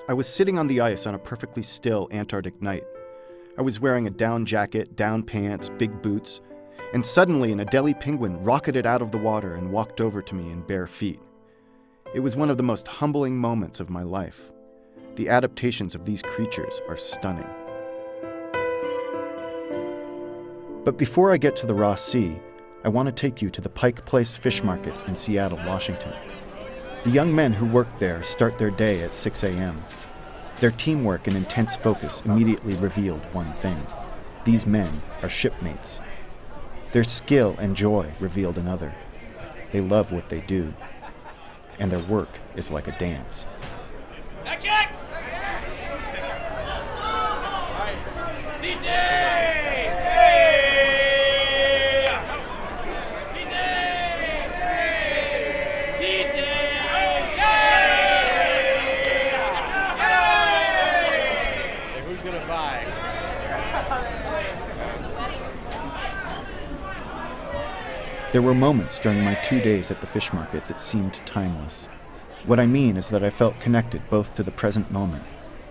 I was sitting on the ice on a perfectly still Antarctic night. I was wearing a down jacket, down pants, big boots, and suddenly an Adelie penguin rocketed out of the water and walked over to me in bare feet. It was one of the most humbling moments of my life. The adaptations of these creatures are stunning. But before I get to the Ross Sea, I want to take you to the Pike Place Fish Market in Seattle, Washington. The young men who work there start their day at 6 a.m. Their teamwork and intense focus immediately revealed one thing. These men are shipmates. Their skill and joy revealed another. They love what they do. And their work is like a dance. There were moments during my 2 days at the fish market that seemed timeless. What I mean is that I felt connected both to the present moment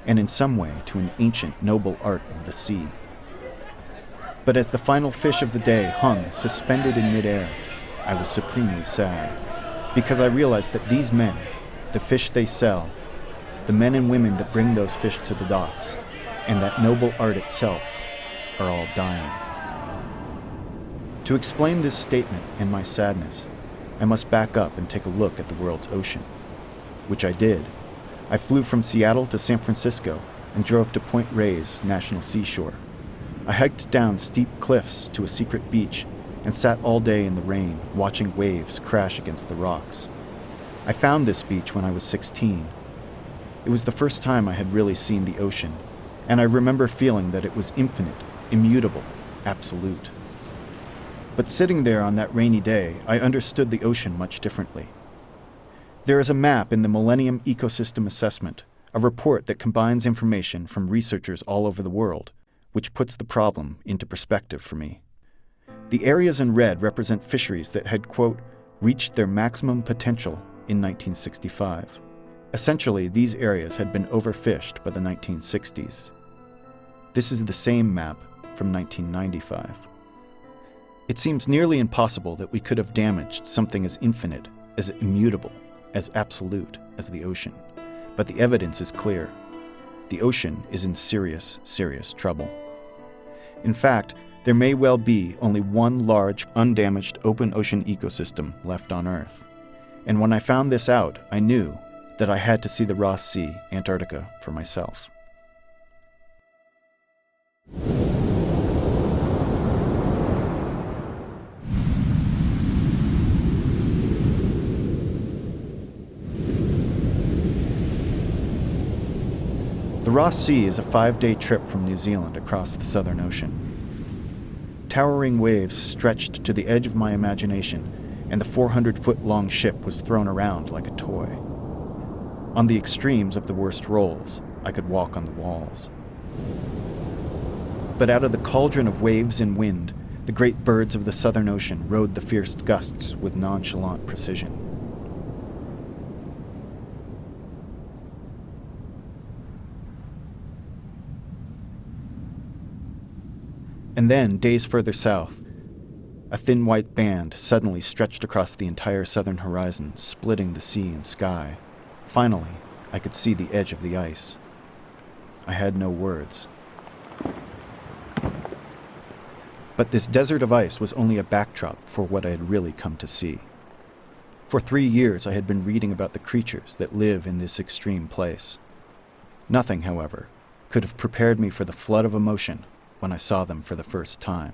and in some way to an ancient, noble art of the sea. But as the final fish of the day hung, suspended in midair, I was supremely sad, because I realized that these men, the fish they sell, the men and women that bring those fish to the docks, and that noble art itself are all dying. To explain this statement and my sadness, I must back up and take a look at the world's ocean, which I did. I flew from Seattle to San Francisco and drove to Point Reyes National Seashore. I hiked down steep cliffs to a secret beach and sat all day in the rain, watching waves crash against the rocks. I found this beach when I was 16. It was the first time I had really seen the ocean, and I remember feeling that it was infinite, immutable, absolute. But sitting there on that rainy day, I understood the ocean much differently. There is a map in the Millennium Ecosystem Assessment, a report that combines information from researchers all over the world, which puts the problem into perspective for me. The areas in red represent fisheries that had, quote, reached their maximum potential in 1965. Essentially, these areas had been overfished by the 1960s. This is the same map from 1995. It seems nearly impossible that we could have damaged something as infinite, as immutable, as absolute as the ocean. But the evidence is clear. The ocean is in serious, serious trouble. In fact, there may well be only one large, undamaged open ocean ecosystem left on Earth. And when I found this out, I knew that I had to see the Ross Sea, Antarctica, for myself. The Ross Sea is a 5-day trip from New Zealand across the Southern Ocean. Towering waves stretched to the edge of my imagination, and the 400-foot-long ship was thrown around like a toy. On the extremes of the worst rolls, I could walk on the walls. But out of the cauldron of waves and wind, the great birds of the Southern Ocean rode the fierce gusts with nonchalant precision. And then, days further south, a thin white band suddenly stretched across the entire southern horizon, splitting the sea and sky. Finally, I could see the edge of the ice. I had no words. But this desert of ice was only a backdrop for what I had really come to see. For 3 years I had been reading about the creatures that live in this extreme place. Nothing, however, could have prepared me for the flood of emotion when I saw them for the first time.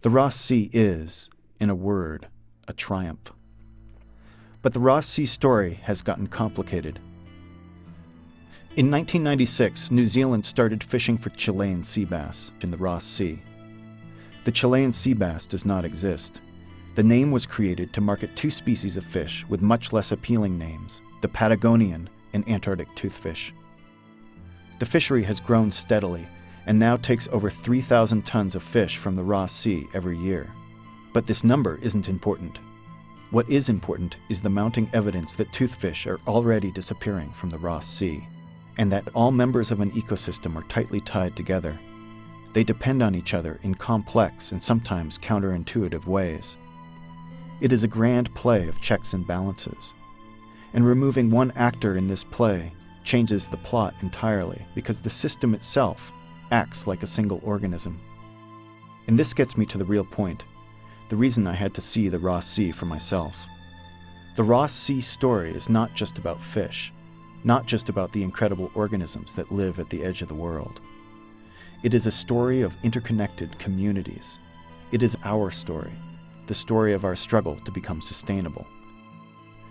The Ross Sea is, in a word, a triumph. But the Ross Sea story has gotten complicated. In 1996, New Zealand started fishing for Chilean sea bass in the Ross Sea. The Chilean sea bass does not exist. The name was created to market two species of fish with much less appealing names, the Patagonian and Antarctic toothfish. The fishery has grown steadily and now takes over 3,000 tons of fish from the Ross Sea every year. But this number isn't important. What is important is the mounting evidence that toothfish are already disappearing from the Ross Sea, and that all members of an ecosystem are tightly tied together. They depend on each other in complex and sometimes counterintuitive ways. It is a grand play of checks and balances. And removing one actor in this play changes the plot entirely because the system itself acts like a single organism. And this gets me to the real point, the reason I had to see the Ross Sea for myself. The Ross Sea story is not just about fish, not just about the incredible organisms that live at the edge of the world. It is a story of interconnected communities. It is our story, the story of our struggle to become sustainable.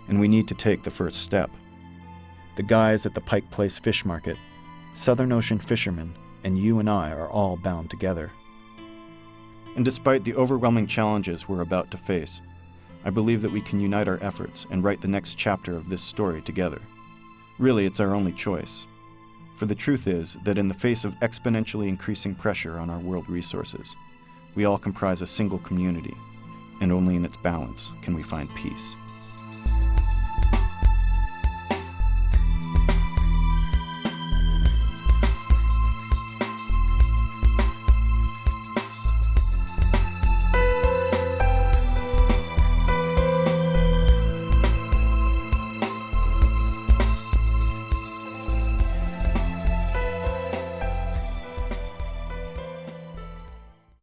And we need to take the first step. The guys at the Pike Place Fish Market, Southern Ocean fishermen, and you and I are all bound together. And despite the overwhelming challenges we're about to face, I believe that we can unite our efforts and write the next chapter of this story together. Really, it's our only choice. For the truth is that in the face of exponentially increasing pressure on our world resources, we all comprise a single community, and only in its balance can we find peace.